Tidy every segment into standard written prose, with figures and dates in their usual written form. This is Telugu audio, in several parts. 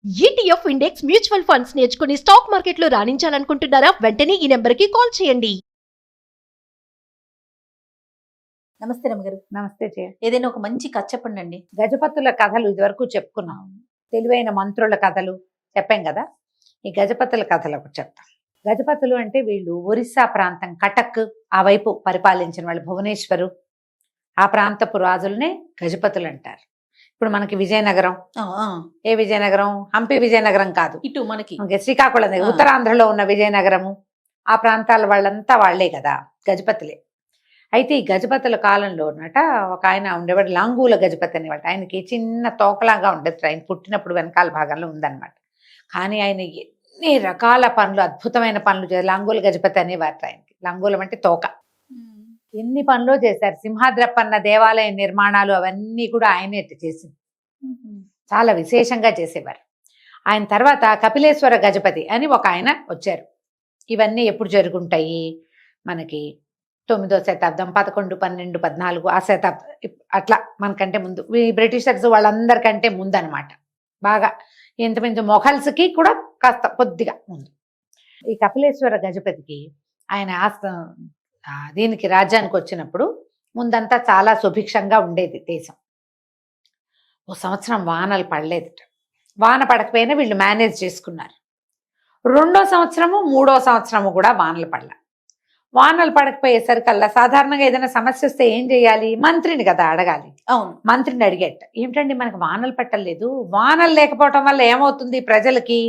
ఈటీఎఫ్ ఇండెక్స్ మ్యూచువల్ ఫండ్స్ నేర్చుకుని స్టాక్ మార్కెట్లో రాణించాలనుకుంటున్నారా? వెంటనే ఈ నెంబర్కి కాల్ చేయండి. నమస్తే రమగారు. నమస్తే జయ. ఏదైనా ఒక మంచి కథ చెప్పండి అండి. గజపతుల కథలు ఇదివరకు చెప్పుకున్నాం. తెలివైన మంత్రుల కథలు చెప్పాం కదా. ఈ గజపతుల కథలు ఒకటి చెప్తాం. గజపతులు అంటే వీళ్ళు ఒరిస్సా ప్రాంతం కటక్ ఆ వైపు పరిపాలించిన వాళ్ళు. భువనేశ్వరు ఆ ప్రాంతపు రాజులనే గజపతులు అంటారు. ఇప్పుడు మనకి విజయనగరం, ఏ విజయనగరం? హంపి విజయనగరం కాదు, ఇటు మనకి శ్రీకాకుళం దగ్గర ఉత్తరాంధ్రలో ఉన్న విజయనగరము, ఆ ప్రాంతాల వాళ్ళంతా వాళ్లే కదా గజపతులే. అయితే ఈ గజపతుల కాలంలో ఉన్నట ఒక ఆయన ఉండేవాడు, లాంగూల గజపతి అనేవాడు. ఆయనకి చిన్న తోకలాగా ఉండేది. ఆయన పుట్టినప్పుడు వెనకాల భాగంలో ఉందన్నమాట. కానీ ఆయన ఎన్ని రకాల పనులు, అద్భుతమైన పనులు చేశారు. లాంగూల గజపతి అనేవారు ఆయనకి. లాంగూలం అంటే తోక. ఎన్ని పనులు చేశారు. సింహాద్రప్పన్న దేవాలయ నిర్మాణాలు అవన్నీ కూడా ఆయనే చేసింది. చాలా విశేషంగా చేసేవారు. ఆయన తర్వాత కపిలేశ్వర గజపతి అని ఒక ఆయన వచ్చారు. ఇవన్నీ ఎప్పుడు జరుగుంటాయి? మనకి 9వ శతాబ్దం, 11, 12, 14 ఆ శతాబ్దం అట్లా మనకంటే ముందు. ఈ బ్రిటిషర్స్ వాళ్ళందరికంటే ముందు అనమాట. బాగా ఇంతమంది మొఘల్స్కి కూడా కాస్త కొద్దిగా ముందు. ఈ కపిలేశ్వర గజపతికి ఆయన దీనికి రాజ్యానికి వచ్చినప్పుడు ముందంతా చాలా సుభిక్షంగా ఉండేది దేశం. ఓ సంవత్సరం వానలు పడలేదుట. వాన పడకపోయినా వీళ్ళు మేనేజ్ చేసుకున్నారు. 2వ సంవత్సరము 3వ సంవత్సరము కూడా వానలు పడల. వానలు పడకపోయేసరికల్లా సాధారణంగా ఏదైనా సమస్య వస్తే ఏం చేయాలి? మంత్రిని కదా అడగాలి. అవును, మంత్రిని అడిగేట, ఏమిటండి మనకు వానలు పట్టలేదు, వానలు లేకపోవటం వల్ల ఏమవుతుంది? ప్రజలకి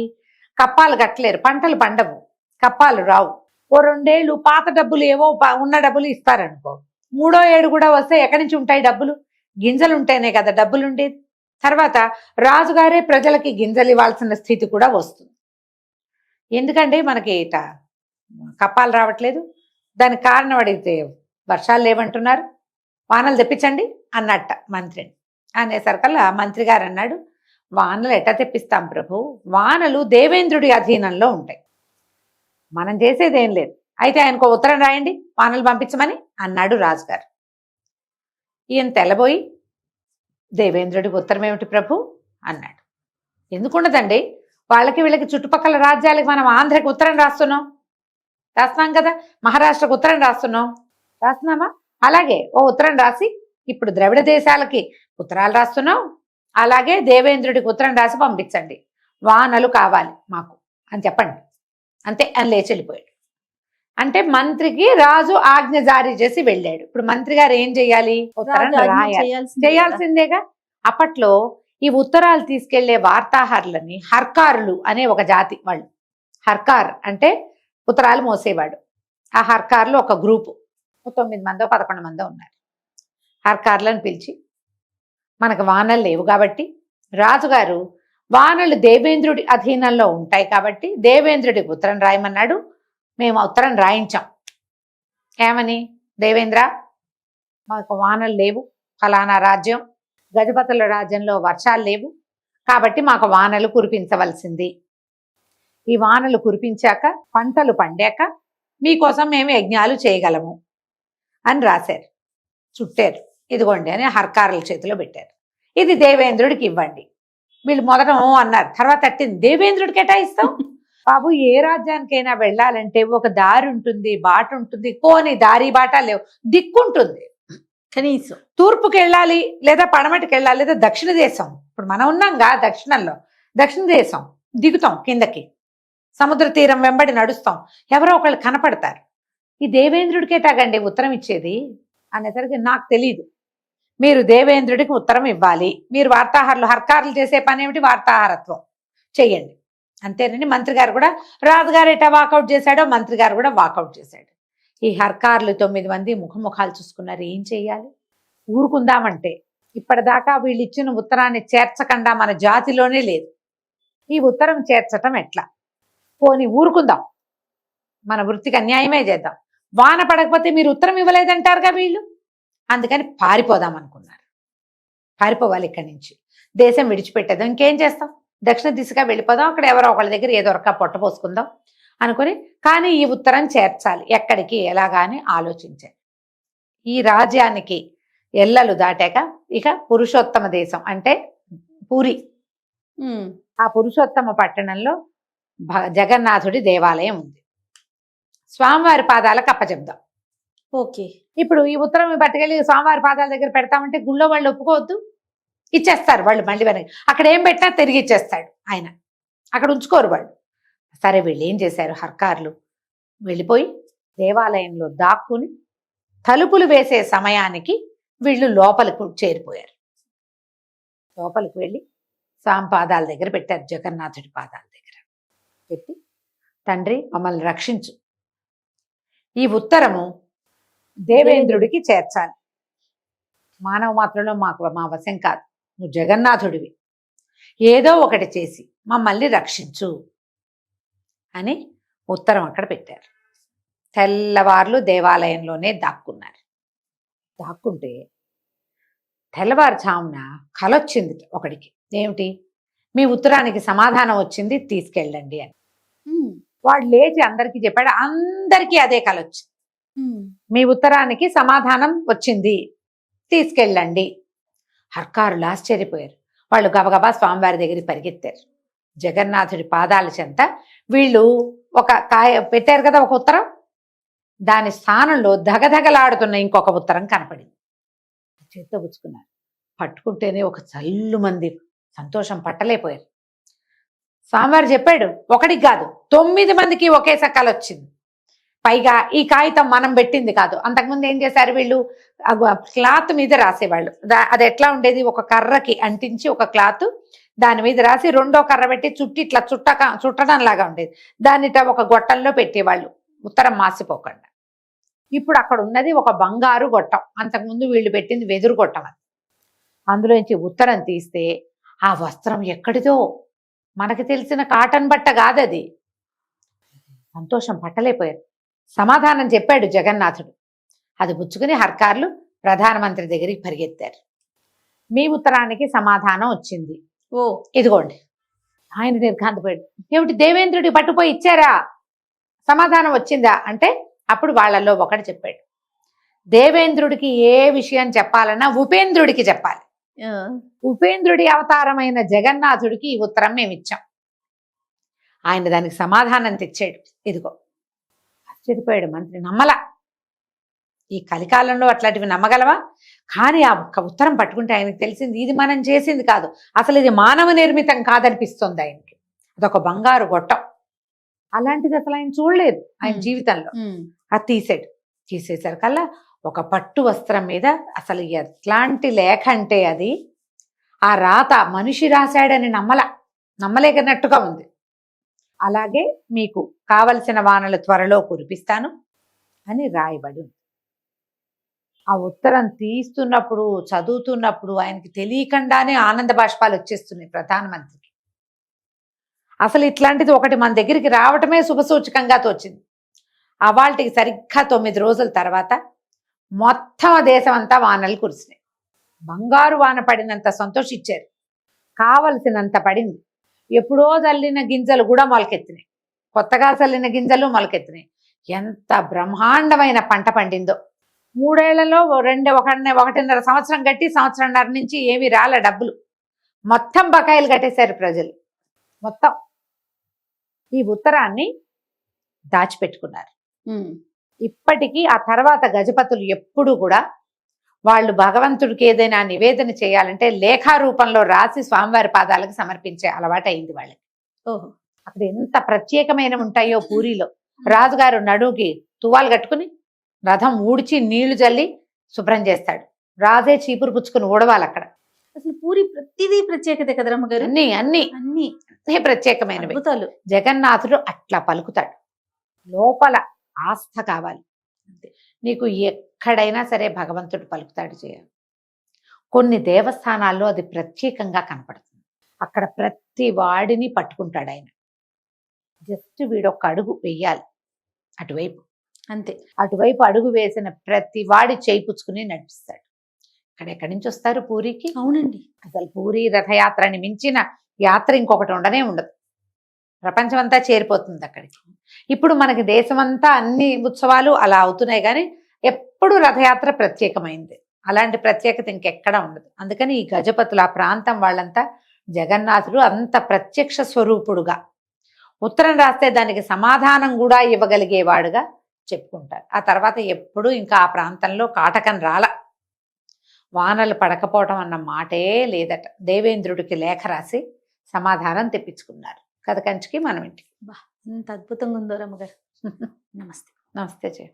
కప్పాలు కట్టలేరు, పంటలు పండవు, కప్పాలు రావు. ఓ 2 ఏళ్ళు పాత డబ్బులు ఏవో ఉన్న డబ్బులు ఇస్తారనుకో, 3వ ఏడు కూడా వస్తే ఎక్కడి నుంచి ఉంటాయి డబ్బులు? గింజలు ఉంటేనే కదా డబ్బులు ఉండేది. తర్వాత రాజుగారే ప్రజలకి గింజలు ఇవ్వాల్సిన స్థితి కూడా వస్తుంది. ఎందుకంటే మనకి కప్పాలు రావట్లేదు. దానికి కారణం అడిగితే వర్షాలు లేవంటున్నారు, వానలు తెప్పించండి అన్నట్ట మంత్రిని. అనేసరికల్లా మంత్రి గారు అన్నాడు, వానలు ఎట్లా తెప్పిస్తాం ప్రభు, వానలు దేవేంద్రుడి అధీనంలో ఉంటాయి, మనం చేసేదేం లేదు. అయితే ఆయనకు ఉత్తరం రాయండి, వానలు పంపించమని అన్నాడు రాజుగారు. ఈయన తెల్లబోయి, దేవేంద్రుడికి ఉత్తరం ఏమిటి ప్రభు అన్నాడు. ఎందుకుండదండి, వాళ్ళకి వీళ్ళకి చుట్టుపక్కల రాజ్యాలకి మనం ఆంధ్రకి ఉత్తరం రాస్తున్నాం కదా, మహారాష్ట్రకు ఉత్తరం రాస్తున్నామా? అలాగే ఓ ఉత్తరం రాసి ఇప్పుడు ద్రవిడ దేశాలకి ఉత్తరాలు రాస్తున్నాం, అలాగే దేవేంద్రుడికి ఉత్తరం రాసి పంపించండి, వానలు కావాలి మాకు అని చెప్పండి. అంతే అని లేచి వెళ్ళిపోయాడు. అంటే మంత్రికి రాజు ఆజ్ఞ జారీ చేసి వెళ్ళాడు. ఇప్పుడు మంత్రి గారు ఏం చెయ్యాలి? ఉత్తరం చేయాల్సిందేగా. అప్పట్లో ఈ ఉత్తరాలు తీసుకెళ్లే వార్తాహరులని హర్కారులు అనే ఒక జాతి వాళ్ళు. హర్కార్ అంటే ఉత్తరాలు మోసేవాడు. ఆ హర్కార్లు ఒక గ్రూపు, 9 మందో 11 మందో ఉన్నారు. హర్కార్లను పిలిచి, మనకు వానలు లేవు కాబట్టి రాజుగారు వానలు దేవేంద్రుడి అధీనంలో ఉంటాయి కాబట్టి దేవేంద్రుడికి ఉత్తరం రాయమన్నాడు. మేము ఉత్తరం రాయించాం. ఏమని? దేవేంద్ర, మాకు వానలు లేవు, ఫలానా రాజ్యం గజపతుల రాజ్యంలో వర్షాలు లేవు కాబట్టి మాకు వానలు కురిపించవలసింది. ఈ వానలు కురిపించాక పంటలు పండాక మీకోసం మేము యజ్ఞాలు చేయగలము అని రాశారు. చుట్టారు. ఇదిగోండి అని హర్కారుల చేతిలో పెట్టారు. ఇది దేవేంద్రుడికి ఇవ్వండి. వీళ్ళు మొదట అన్నారు, తర్వాత అట్టింది, దేవేంద్రుడికి కేటాయిస్తాం బాబు. ఏ రాజ్యానికైనా వెళ్ళాలంటే ఒక దారి ఉంటుంది, బాట ఉంటుంది. పోని దారి బాట లేవు, దిక్కుంటుంది. కనీసం తూర్పుకి వెళ్ళాలి, లేదా పడమటికి వెళ్ళాలి, లేదా దక్షిణ దేశం. ఇప్పుడు మనం ఉన్నాంగా దక్షిణంలో, దక్షిణ దేశం దిగుతాం, కిందకి సముద్ర తీరం వెంబడి నడుస్తాం, ఎవరో ఒకళ్ళు కనపడతారు. ఈ దేవేంద్రుడికే తాగండి ఉత్తరం ఇచ్చేది అనేసరికి నాకు తెలీదు, మీరు దేవేంద్రుడికి ఉత్తరం ఇవ్వాలి. మీరు వార్తాహరులు, హర్కారులు చేసే పని ఏమిటి? వార్తాహరత్వం చెయ్యండి అంతేనండి. మంత్రి గారు కూడా, రాజుగారు ఎట్టా వాకౌట్ చేశాడో మంత్రి గారు కూడా వాకౌట్ చేశాడు. ఈ హర్కారులు 9 మంది ముఖముఖాలు చూసుకున్నారు. ఏం చెయ్యాలి? ఊరుకుందామంటే ఇప్పటిదాకా వీళ్ళు ఇచ్చిన ఉత్తరాన్ని చేర్చకుండా మన జాతిలోనే లేదు. ఈ ఉత్తరం చేర్చటం ఎట్లా? పోని ఊరుకుందాం, మన వృత్తికి అన్యాయమే చేద్దాం. వాన పడకపోతే మీరు ఉత్తరం ఇవ్వలేదంటారుగా వీళ్ళు, అందుకని పారిపోదాం అనుకున్నారు. పారిపోవాలి ఇక్కడి నుంచి, దేశం విడిచిపెట్టేద్దాం. ఇంకేం చేస్తాం, దక్షిణ దిశగా వెళ్ళిపోదాం, అక్కడ ఎవరో ఒకళ్ళ దగ్గర ఏదో ఒక పొట్ట పోసుకుందాం అనుకుని. కానీ ఈ ఉత్తరం చేర్చాలి, ఎక్కడికి ఎలాగా అని ఆలోచించారు. ఈ రాజ్యానికి ఎల్లలు దాటాక ఇక పురుషోత్తమ దేశం అంటే పూరి, ఆ పురుషోత్తమ పట్టణంలో జగన్నాథుడి దేవాలయం ఉంది. స్వామివారి పాదాలకు అప్పచెప్దాం. ఓకే. ఇప్పుడు ఈ ఉత్తరం పట్టుకెళ్ళి స్వామివారి పాదాల దగ్గర పెడతామంటే గుళ్ళో వాళ్ళు ఒప్పుకోవద్దు, ఇచ్చేస్తారు వాళ్ళు. మళ్ళీ వెనక్కి అక్కడ ఏం పెట్టినా తిరిగి ఇచ్చేస్తాడు ఆయన, అక్కడ ఉంచుకోరు వాళ్ళు. సరే వీళ్ళు ఏం చేశారు, హర్కార్లు వెళ్ళిపోయి దేవాలయంలో దాక్కుని తలుపులు వేసే సమయానికి వీళ్ళు లోపలికి చేరిపోయారు. లోపలికి వెళ్ళి స్వామి పాదాల దగ్గర పెట్టారు, జగన్నాథుడి పాదాల దగ్గర పెట్టి, తండ్రి మమ్మల్ని రక్షించు, ఈ ఉత్తరము దేవేంద్రుడికి చేర్చాలి, మానవ మాత్రంలో మా వశం కాదు, నువ్వు జగన్నాథుడివి, ఏదో ఒకటి చేసి మమ్మల్ని రక్షించు అని ఉత్తరం అక్కడ పెట్టారు. తెల్లవార్లు దేవాలయంలోనే దాక్కున్నారు. దాక్కుంటే తెల్లవారుజామున కలొచ్చింది ఒకడికి. ఏమిటి, మీ ఉత్తరానికి సమాధానం వచ్చింది, తీసుకెళ్ళండి అని. వాడు లేచి అందరికీ చెప్పాడు. అందరికీ అదే కలొచ్చింది, మీ ఉత్తరానికి సమాధానం వచ్చింది, తీసుకెళ్ళండి. హర్కారులు ఆశ్చర్యపోయారు. వాళ్ళు గబగబా స్వామివారి దగ్గరికి పరిగెత్తారు. జగన్నాథుడి పాదాల చెంత వీళ్ళు ఒక కాయ పెట్టారు కదా, ఒక ఉత్తరం, దాని స్థానంలో ధగధగలాడుతున్న ఇంకొక ఉత్తరం కనపడింది. చేత్తో పుచ్చుకున్నారు. పట్టుకుంటేనే ఒక చల్లు మంది సంతోషం పట్టలేకపోయారు. స్వామివారు చెప్పాడు, ఒకటికి కాదు 9 మందికి ఒకే సకాలు వచ్చింది. పైగా ఈ కాగితం మనం పెట్టింది కాదు. అంతకుముందు ఏం చేశారు వీళ్ళు, క్లాత్ మీద రాసేవాళ్ళు. అది ఎట్లా ఉండేది, ఒక కర్రకి అంటించి ఒక క్లాత్ దాని మీద రాసి రెండో కర్ర పెట్టి చుట్టి ఇట్లా చుట్టడం లాగా ఉండేది. దానిట ఒక గొట్టంలో పెట్టేవాళ్ళు, ఉత్తరం మాసిపోకుండా. ఇప్పుడు అక్కడ ఉన్నది ఒక బంగారు గొట్టం. అంతకుముందు వీళ్ళు పెట్టింది వెదురు గొట్టం. అది అందులోంచి ఉత్తరం తీస్తే ఆ వస్త్రం ఎక్కడిదో, మనకి తెలిసిన కాటన్ బట్ట కాదది. సంతోషం పట్టలేకపోయారు. సమాధానం చెప్పాడు జగన్నాథుడు. అది పుచ్చుకుని హర్కార్లు ప్రధానమంత్రి దగ్గరికి పరిగెత్తారు. మీ ఉత్తరానికి సమాధానం వచ్చింది, ఓ ఇదిగోండి. ఆయన నిర్ఘాంతపోయాడు. ఏమిటి, దేవేంద్రుడి పట్టుపోయి ఇచ్చారా, సమాధానం వచ్చిందా అంటే అప్పుడు వాళ్ళల్లో ఒకటి చెప్పాడు, దేవేంద్రుడికి ఏ విషయం చెప్పాలన్నా ఉపేంద్రుడికి చెప్పాలి. ఉపేంద్రుడి అవతారమైన జగన్నాథుడికి ఈ ఉత్తరం మేము ఇచ్చాం. ఆయన దానికి సమాధానం తెచ్చాడు, ఇదిగో. ఆశ్చర్యపోయాడు మంత్రి. నమ్మలా, ఈ కలికాలంలో అట్లాంటివి నమ్మగలవా? కానీ ఆ ఒక్క ఉత్తరం పట్టుకుంటే ఆయనకు తెలిసింది ఇది మనం చేసింది కాదు, అసలు ఇది మానవ నిర్మితం కాదనిపిస్తుంది ఆయనకి. అదొక బంగారు గొట్టం. అలాంటిది అసలు ఆయన చూడలేదు ఆయన జీవితంలో. అది తీసాడు. తీసేసరికల్లా ఒక పట్టు వస్త్రం మీద అసలు ఎట్లాంటి లేఖ అంటే అది, ఆ రాత మనిషి రాశాడని నమ్మలేకనట్టుగా ఉంది. అలాగే మీకు కావలసిన వానలు త్వరలో కురిపిస్తాను అని రాయబడి ఉంది. ఆ ఉత్తరం తీస్తున్నప్పుడు చదువుతున్నప్పుడు ఆయనకి తెలియకుండానే ఆనంద బాష్పాలు వచ్చేస్తున్నాయి ప్రధానమంత్రికి. అసలు ఇట్లాంటిది ఒకటి మన దగ్గరికి రావటమే శుభసూచకంగా తోచింది. అవాల్టికి సరిగ్గా 9 రోజుల తర్వాత మొత్తం దేశం అంతా వానలు కురిసినాయి. బంగారు వాన పడినంత సంతోషించారు. కావలసినంత పడింది. ఎప్పుడో చల్లిన గింజలు కూడా మొలకెత్తినాయి, కొత్తగా చల్లిన గింజలు మొలకెత్తినాయి. ఎంత బ్రహ్మాండమైన పంట పండిందో. 3 ఏళ్లలో 1.5 సంవత్సరం కట్టి సంవత్సరంన్నర నుంచి ఏమీ రాలే డబ్బులు. మొత్తం బకాయిలు కట్టేశారు ప్రజలు మొత్తం. ఈ ఉత్తరాన్ని దాచిపెట్టుకున్నారు. ఇప్పటికీ ఆ తర్వాత గజపతులు ఎప్పుడు కూడా వాళ్ళు భగవంతుడికి ఏదైనా నివేదన చేయాలంటే లేఖా రూపంలో రాసి స్వామివారి పాదాలకు సమర్పించే అలవాటు అయింది వాళ్ళకి. ఓహో, అక్కడ ఎంత ప్రత్యేకమైన ఉంటాయో. పూరిలో రాజుగారు నడువుకి తువ్వాలు కట్టుకుని రథం ఊడ్చి నీళ్లు జల్లి శుభ్రం చేస్తాడు. రాజే చీపురు పుచ్చుకుని ఊడవాలి అక్కడ. అసలు పూరి ప్రతిదీ ప్రత్యేకత కదా రమ్మగారు. అన్ని అన్ని అన్ని ప్రత్యేకమైనవి. అద్భుతాలు. జగన్నాథుడు అట్లా పలుకుతాడు. లోపల ఆస్థ కావాలి అంతే. నీకు ఎక్కడైనా సరే భగవంతుడు పలుకుతాడు చేయాలి. కొన్ని దేవస్థానాల్లో అది ప్రత్యేకంగా కనపడుతుంది. అక్కడ ప్రతి వాడిని పట్టుకుంటాడు ఆయన. జస్ట్ వీడొక్క అడుగు వెయ్యాలి అటువైపు, అంతే. అటువైపు అడుగు వేసిన ప్రతి వాడి చేయి పుచ్చుకుని నడిపిస్తాడు. ఎక్కడి నుంచి వస్తారు పూరికి? అవునండి, అసలు పూరి రథయాత్రని మించిన యాత్ర ఇంకొకటి ఉండనే ఉండదు. ప్రపంచం అంతా చేరిపోతుంది అక్కడికి. ఇప్పుడు మనకి దేశమంతా అన్ని ఉత్సవాలు అలా అవుతున్నాయి, కానీ ఎప్పుడు రథయాత్ర ప్రత్యేకమైంది. అలాంటి ప్రత్యేకత ఇంకెక్కడా ఉండదు. అందుకని ఈ గజపతులు ఆ ప్రాంతం వాళ్ళంతా జగన్నాథుడు అంత ప్రత్యక్ష స్వరూపుడుగా, ఉత్తరం రాస్తే దానికి సమాధానం కూడా ఇవ్వగలిగేవాడుగా చెప్పుకుంటారు. ఆ తర్వాత ఎప్పుడూ ఇంకా ఆ ప్రాంతంలో కాటకం రాల, వానలు పడకపోవటం అన్న మాటే లేదట. దేవేంద్రుడికి లేఖ రాసి సమాధానం తెప్పించుకున్నారు కథ కంచికి మనం ఇంటికి. అంత అద్భుతంగా ఉందో రమ్మగారు. నమస్తే. నమస్తే జయ.